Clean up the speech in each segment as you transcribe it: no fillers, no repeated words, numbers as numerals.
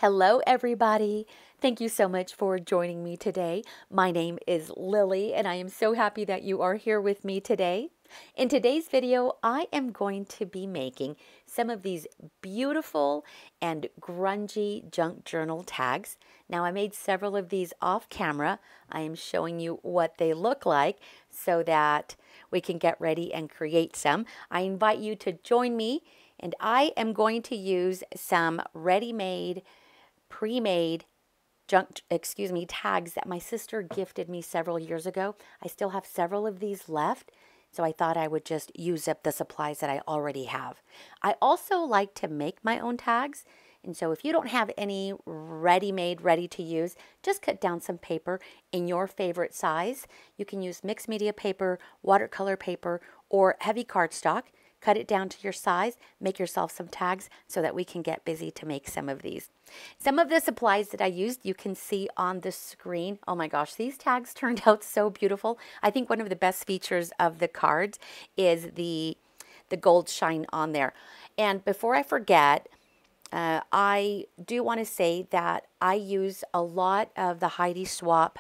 Hello, everybody. Thank you so much for joining me today. My name is Lily, and I am so happy that you are here with me today. In today's video, I am going to be making some of these beautiful and grungy junk journal tags. Now, I made several of these off camera. I am showing you what they look like so that we can get ready and create some. I invite you to join me, and I am going to use some ready-made pre-made tags that my sister gifted me several years ago. I still have several of these left, so I thought I would just use up the supplies that I already have. I also like to make my own tags, and so if you don't have any ready-made, ready to use, just cut down some paper in your favorite size. You can use mixed media paper, watercolor paper, or heavy cardstock. Cut it down to your size, make yourself some tags so that we can get busy to make some of these. Some of the supplies that I used, you can see on the screen. Oh my gosh, these tags turned out so beautiful. I think one of the best features of the cards is the gold shine on there. And before I forget, I do want to say that I use a lot of the Heidi Swapp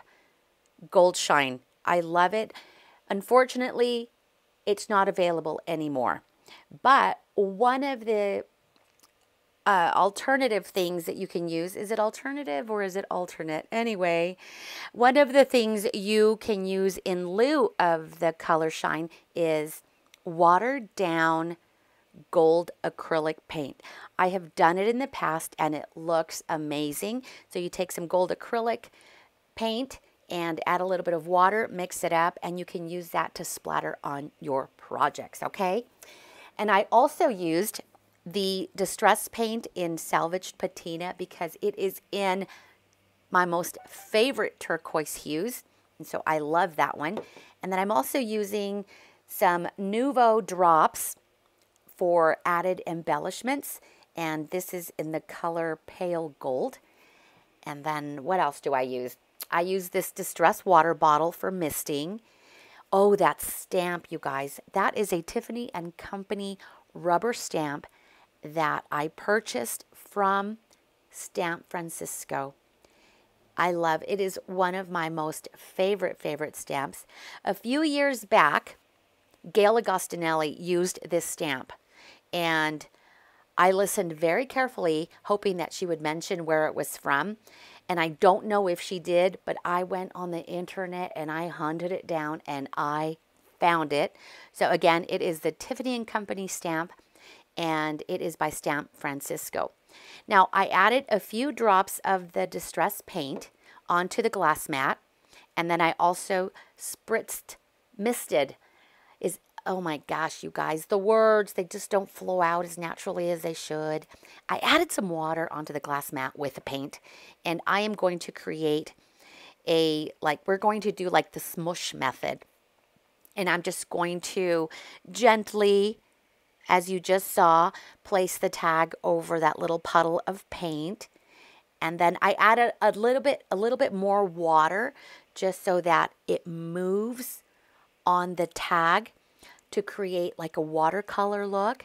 gold shine. I love it. Unfortunately, it's not available anymore. But one of the alternative things that you can use, is it alternative or is it alternate? Anyway, one of the things you can use in lieu of the color shine is watered down gold acrylic paint. I have done it in the past and it looks amazing. So you take some gold acrylic paint and add a little bit of water, mix it up, and you can use that to splatter on your projects, okay? And I also used the distress paint in Salvaged Patina because it is in my most favorite turquoise hues, and so I love that one. And then I'm also using some Nuvo drops for added embellishments, and this is in the color pale gold. And then what else do I use? I use this distress water bottle for misting. Oh, that stamp, you guys. That is a Tiffany & Company rubber stamp that I purchased from Stamp Francisco. I love it. It is one of my most favorite stamps. A few years back, Gail Agostinelli used this stamp, and I listened very carefully, hoping that she would mention where it was from. And I don't know if she did, but I went on the internet and I hunted it down and I found it. So again, it is the Tiffany & Company stamp, and it is by Stamp Francisco. Now, I added a few drops of the distress paint onto the glass mat, and then I also misted. Oh my gosh, you guys, the words, they just don't flow out as naturally as they should. I added some water onto the glass mat with the paint, and I am going to create we're going to do like the smush method. And I'm just going to gently, as you just saw, place the tag over that little puddle of paint. And then I added a little bit more water just so that it moves on the tag to create like a watercolor look.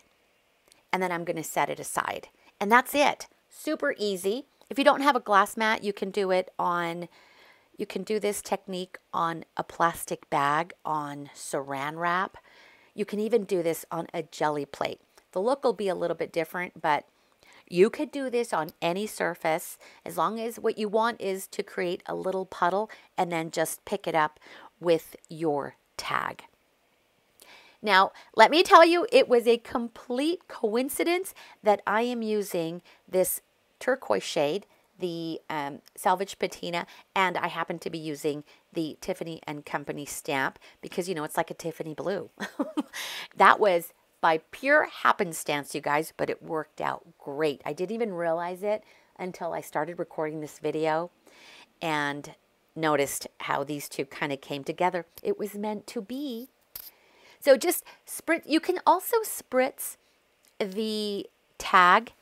And then I'm going to set it aside. And that's it. Super easy. If you don't have a glass mat, you can do this technique on a plastic bag, on saran wrap. You can even do this on a jelly plate. The look will be a little bit different, but you could do this on any surface as long as what you want is to create a little puddle and then just pick it up with your tag. Now, let me tell you, it was a complete coincidence that I am using this turquoise shade, the Salvaged Patina, and I happen to be using the Tiffany & Company stamp because, you know, it's like a Tiffany blue. That was by pure happenstance, you guys, but it worked out great. I didn't even realize it until I started recording this video and noticed how these two kind of came together. It was meant to be. So just spritz. You can also spritz the tag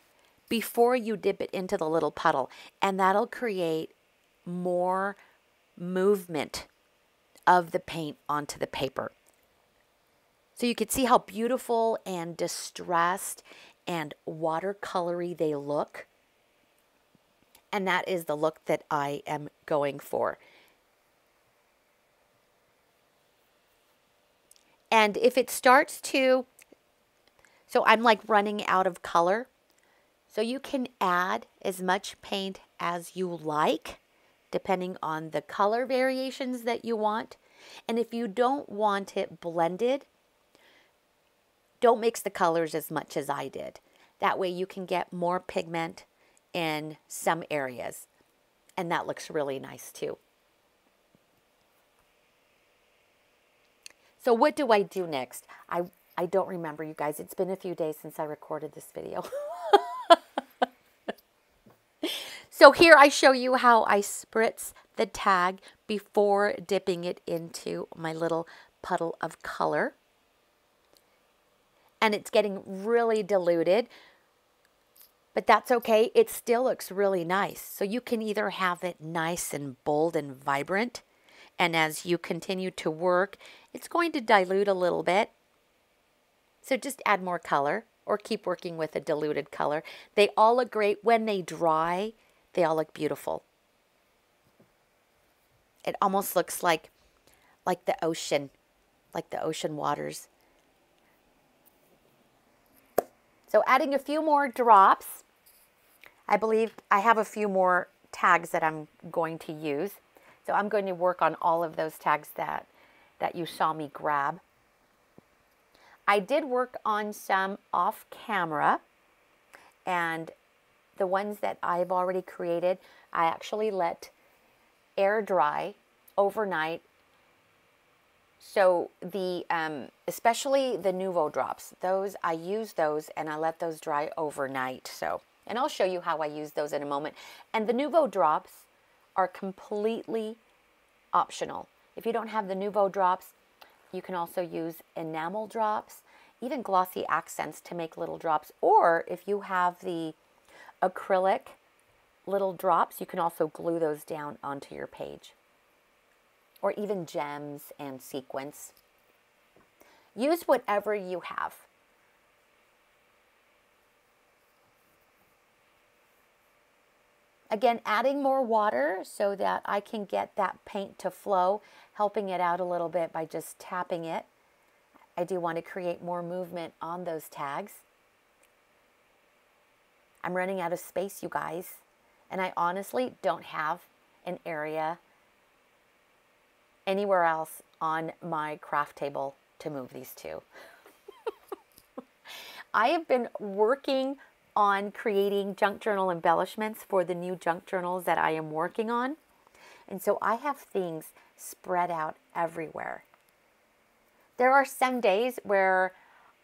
before you dip it into the little puddle, and that'll create more movement of the paint onto the paper. So you can see how beautiful and distressed and watercolory they look. And that is the look that I am going for. And if it starts to, so I'm like running out of color. So you can add as much paint as you like, depending on the color variations that you want. And if you don't want it blended, don't mix the colors as much as I did. That way you can get more pigment in some areas. And that looks really nice too. So what do I do next? I don't remember, you guys. It's been a few days since I recorded this video. So here I show you how I spritz the tag before dipping it into my little puddle of color. And it's getting really diluted, but that's okay. It still looks really nice. So you can either have it nice and bold and vibrant, and as you continue to work, it's going to dilute a little bit. So just add more color or keep working with a diluted color. They all look great. When they dry, they all look beautiful. It almost looks like the ocean waters. So adding a few more drops. I believe I have a few more tags that I'm going to use. So I'm going to work on all of those tags that you saw me grab. I did work on some off camera, and the ones that I've already created, I actually let air dry overnight. So the especially the Nouveau drops, those I use those and I let those dry overnight. So, and I'll show you how I use those in a moment. And the Nouveau drops are completely optional. If you don't have the Nouveau drops, you can also use enamel drops, even glossy accents to make little drops. Or if you have the acrylic little drops, you can also glue those down onto your page. Or even gems and sequins. Use whatever you have. Again, adding more water so that I can get that paint to flow, helping it out a little bit by just tapping it. I do want to create more movement on those tags. I'm running out of space, you guys, and I honestly don't have an area anywhere else on my craft table to move these to. I have been working on creating junk journal embellishments for the new junk journals that I am working on. And so I have things spread out everywhere. There are some days where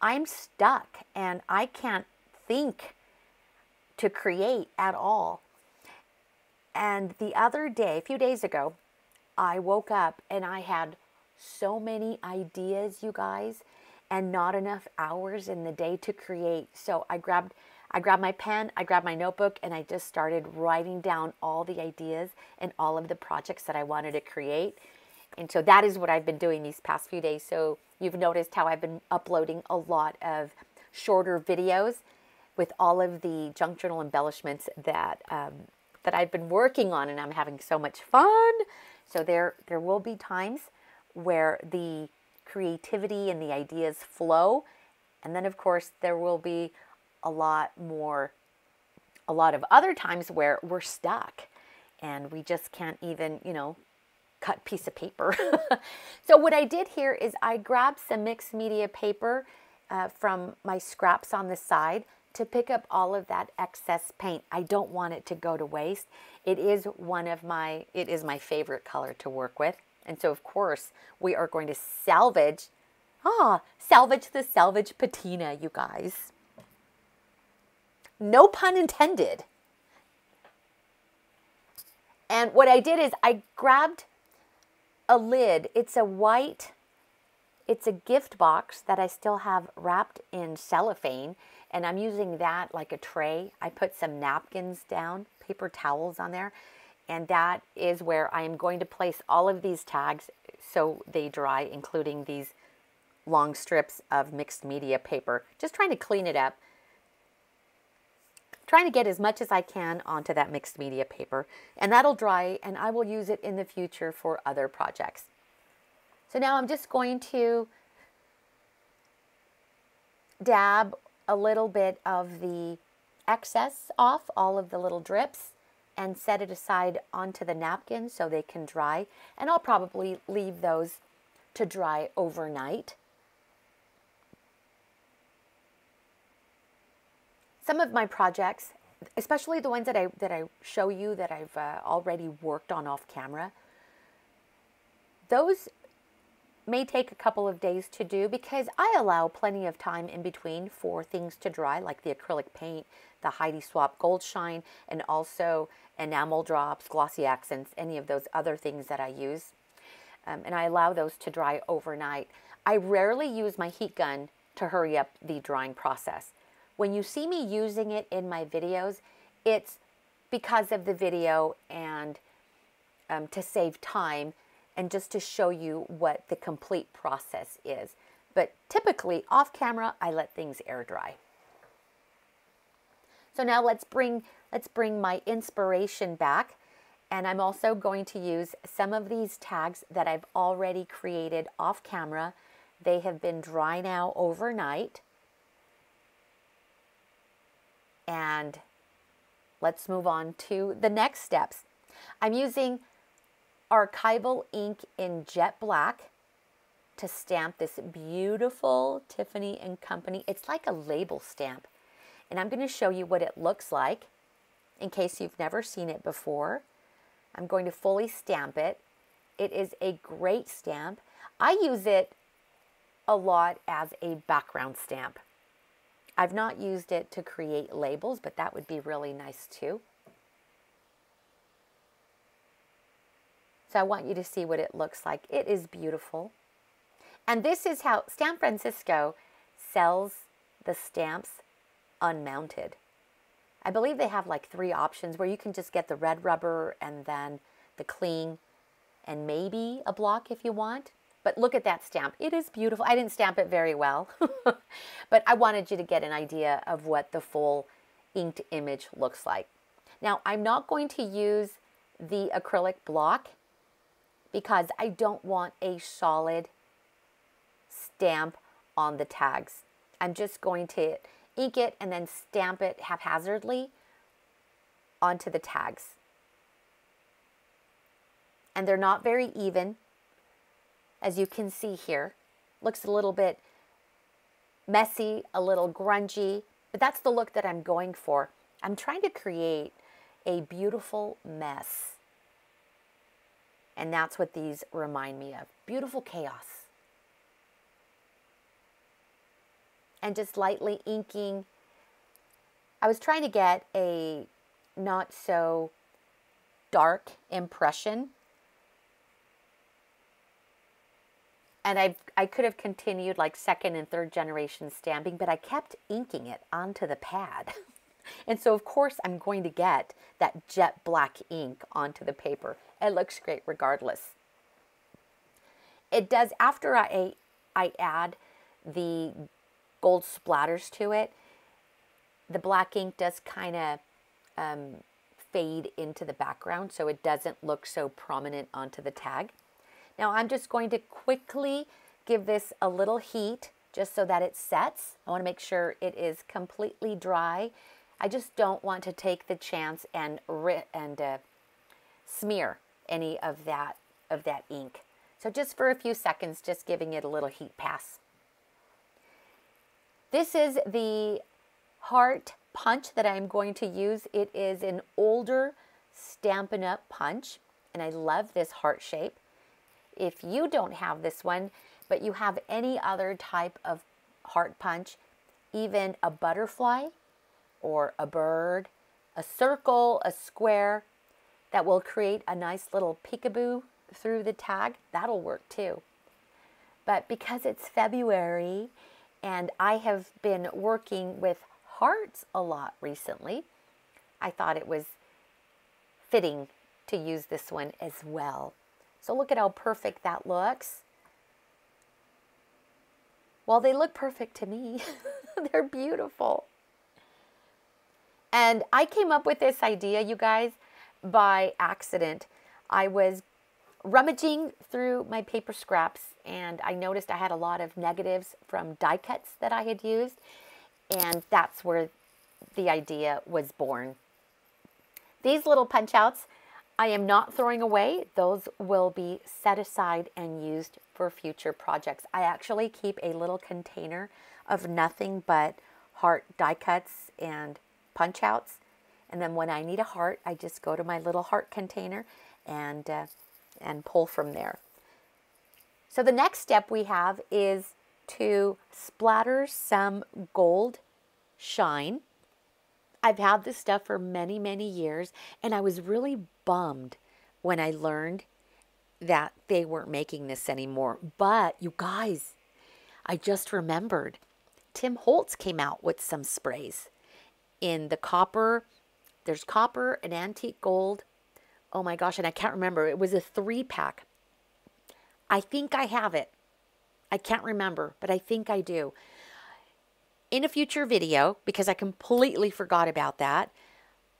I'm stuck and I can't think to create at all. And the other day, a few days ago, I woke up and I had so many ideas, you guys, and not enough hours in the day to create. So I grabbed my pen, I grabbed my notebook, and I just started writing down all the ideas and all of the projects that I wanted to create. And so that is what I've been doing these past few days. So you've noticed how I've been uploading a lot of shorter videos with all of the junk journal embellishments that I've been working on, and I'm having so much fun. So there will be times where the creativity and the ideas flow. And then, of course, there will be a lot of other times where we're stuck and we just can't even, cut piece of paper. So what I did here is I grabbed some mixed media paper from my scraps on the side to pick up all of that excess paint. I don't want it to go to waste. It is my favorite color to work with. And so, of course, we are going to salvage the Salvaged Patina, you guys. No pun intended. And what I did is I grabbed a lid. It's a gift box that I still have wrapped in cellophane, and I'm using that like a tray. I put some napkins down, paper towels on there, and that is where I am going to place all of these tags so they dry, including these long strips of mixed media paper. Just trying to clean it up. trying to get as much as I can onto that mixed media paper, and that'll dry, and I will use it in the future for other projects. So now I'm just going to dab a little bit of the excess off, all of the little drips, and set it aside onto the napkin so they can dry. And I'll probably leave those to dry overnight. Some of my projects, especially the ones that I show you that I've already worked on off camera, those may take a couple of days to do because I allow plenty of time in between for things to dry, like the acrylic paint, the Heidi Swap Gold Shine, and also enamel drops, glossy accents, any of those other things that I use. And I allow those to dry overnight. I rarely use my heat gun to hurry up the drying process. When you see me using it in my videos, it's because of the video and to save time and just to show you what the complete process is. But typically off camera, I let things air dry. So now let's bring my inspiration back. And I'm also going to use some of these tags that I've already created off camera. They have been dry now overnight. And let's move on to the next steps. I'm using archival ink in jet black to stamp this beautiful Tiffany & Company. It's like a label stamp. And I'm going to show you what it looks like in case you've never seen it before. I'm going to fully stamp it. It is a great stamp. I use it a lot as a background stamp. I've not used it to create labels, but that would be really nice too. So I want you to see what it looks like. It is beautiful. And this is how Stamp Francisco sells the stamps unmounted. I believe they have like 3 options where you can just get the red rubber and then the cling and maybe a block if you want. But look at that stamp. It is beautiful. I didn't stamp it very well, but I wanted you to get an idea of what the full inked image looks like. Now, I'm not going to use the acrylic block because I don't want a solid stamp on the tags. I'm just going to ink it and then stamp it haphazardly onto the tags. And they're not very even, as you can see here. Looks a little bit messy, a little grungy, but that's the look that I'm going for. I'm trying to create a beautiful mess. And that's what these remind me of. Beautiful chaos. And just lightly inking. I was trying to get a not so dark impression. And I could have continued like 2nd and 3rd generation stamping, but I kept inking it onto the pad. And so of course I'm going to get that jet black ink onto the paper. It looks great regardless. It does, after I add the gold splatters to it, the black ink does kind of fade into the background so it doesn't look so prominent onto the tag. Now I'm just going to quickly give this a little heat just so that it sets. I want to make sure it is completely dry. I just don't want to take the chance and smear any of that ink. So just for a few seconds, just giving it a little heat pass. This is the heart punch that I'm going to use. It is an older Stampin' Up! Punch, and I love this heart shape. If you don't have this one, but you have any other type of heart punch, even a butterfly or a bird, a circle, a square, that will create a nice little peekaboo through the tag, that'll work too. But because it's February and I have been working with hearts a lot recently, I thought it was fitting to use this one as well. So look at how perfect that looks. Well, they look perfect to me. They're beautiful. And I came up with this idea, you guys, by accident. I was rummaging through my paper scraps and I noticed I had a lot of negatives from die cuts that I had used. And that's where the idea was born. These little punch outs, I am not throwing away. Those will be set aside and used for future projects. I actually keep a little container of nothing but heart die cuts and punch outs. And then when I need a heart, I just go to my little heart container and pull from there. So the next step we have is to splatter some gold shine. I've had this stuff for many, many years, and I was really bummed when I learned that they weren't making this anymore. But you guys, I just remembered Tim Holtz came out with some sprays in the copper. There's copper and antique gold. Oh my gosh, and I can't remember. It was a 3-pack. I think I have it. I can't remember, but I think I do. In a future video, because I completely forgot about that,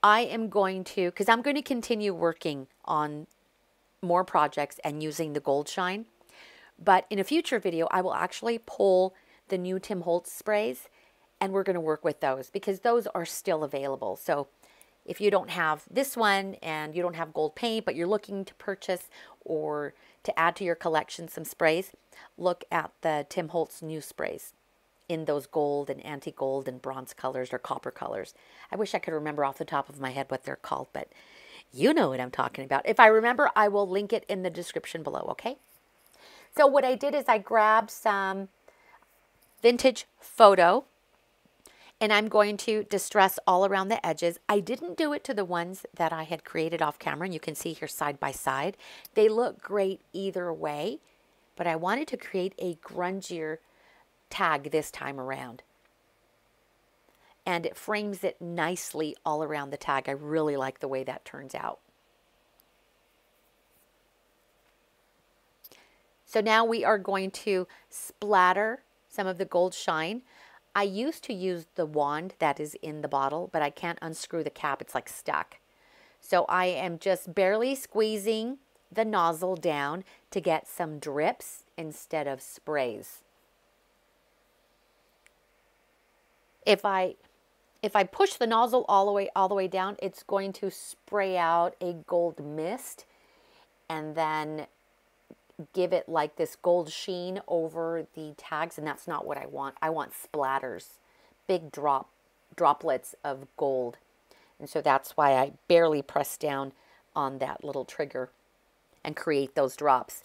I am going to, because I'm going to continue working on more projects and using the gold shine. But in a future video, I will actually pull the new Tim Holtz sprays and we're going to work with those because those are still available. So if you don't have this one and you don't have gold paint, but you're looking to purchase or to add to your collection some sprays, look at the Tim Holtz new sprays in those gold and antique gold and bronze colors or copper colors. I wish I could remember off the top of my head what they're called, but you know what I'm talking about. If I remember, I will link it in the description below, okay? So what I did is I grabbed some vintage photo and I'm going to distress all around the edges. I didn't do it to the ones that I had created off camera, and you can see here side by side. They look great either way, but I wanted to create a grungier tag this time around. And it frames it nicely all around the tag. I really like the way that turns out. So now we are going to splatter some of the gold shine. I used to use the wand that is in the bottle, but I can't unscrew the cap. It's like stuck. So I am just barely squeezing the nozzle down to get some drips instead of sprays. If I push the nozzle all the way down, it's going to spray out a gold mist and then give it like this gold sheen over the tags, and that's not what I want. I want splatters, big droplets of gold. And so that's why I barely press down on that little trigger and create those drops.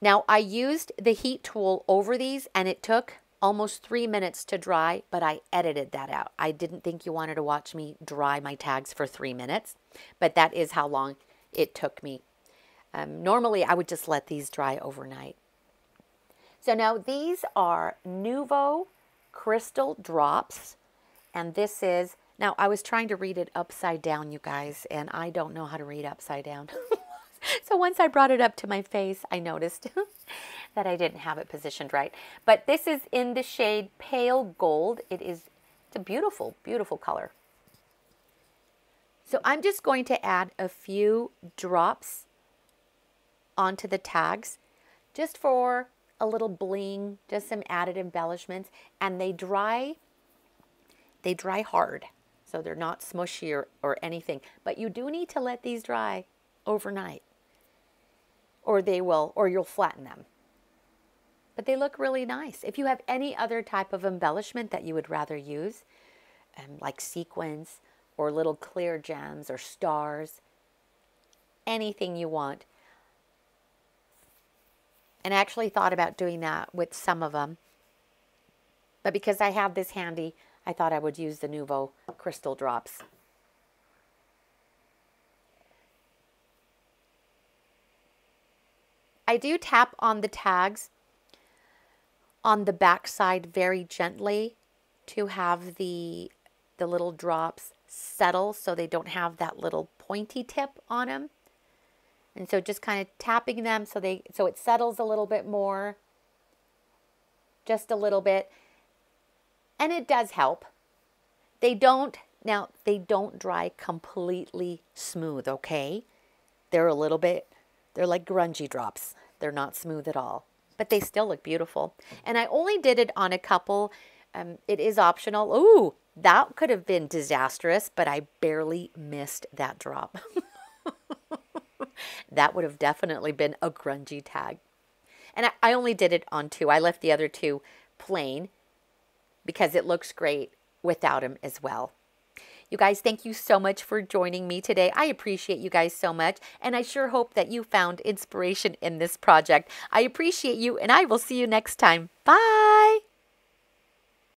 Now I used the heat tool over these and it took almost 3 minutes to dry, but I edited that out. I didn't think you wanted to watch me dry my tags for 3 minutes, but that is how long it took me. Normally, I would just let these dry overnight. So now these are Nuvo crystal drops, and this is, now I was trying to read it upside down, you guys, and I don't know how to read upside down. So once I brought it up to my face, I noticed that I didn't have it positioned right. But this is in the shade Pale Gold. It's a beautiful, beautiful color. So I'm just going to add a few drops onto the tags just for a little bling, just some added embellishments, and they dry hard, so they're not smushy or anything, but you do need to let these dry overnight or you'll flatten them. But they look really nice. If you have any other type of embellishment that you would rather use, like sequins or little clear gems or stars, anything you want. And I actually thought about doing that with some of them. But because I have this handy, I thought I would use the Nuvo crystal drops. I do tap on the tags on the back side very gently to have the little drops settle so they don't have that little pointy tip on them. And so just kind of tapping them so it settles a little bit more, just a little bit. And it does help. They don't dry completely smooth, okay? They're like grungy drops. They're not smooth at all, but they still look beautiful. And I only did it on a couple. It is optional. Ooh, that could have been disastrous, but I barely missed that drop. That would have definitely been a grungy tag. And I only did it on 2. I left the other 2 plain because it looks great without them as well. You guys, thank you so much for joining me today. I appreciate you guys so much, and I sure hope that you found inspiration in this project. I appreciate you, and I will see you next time. Bye!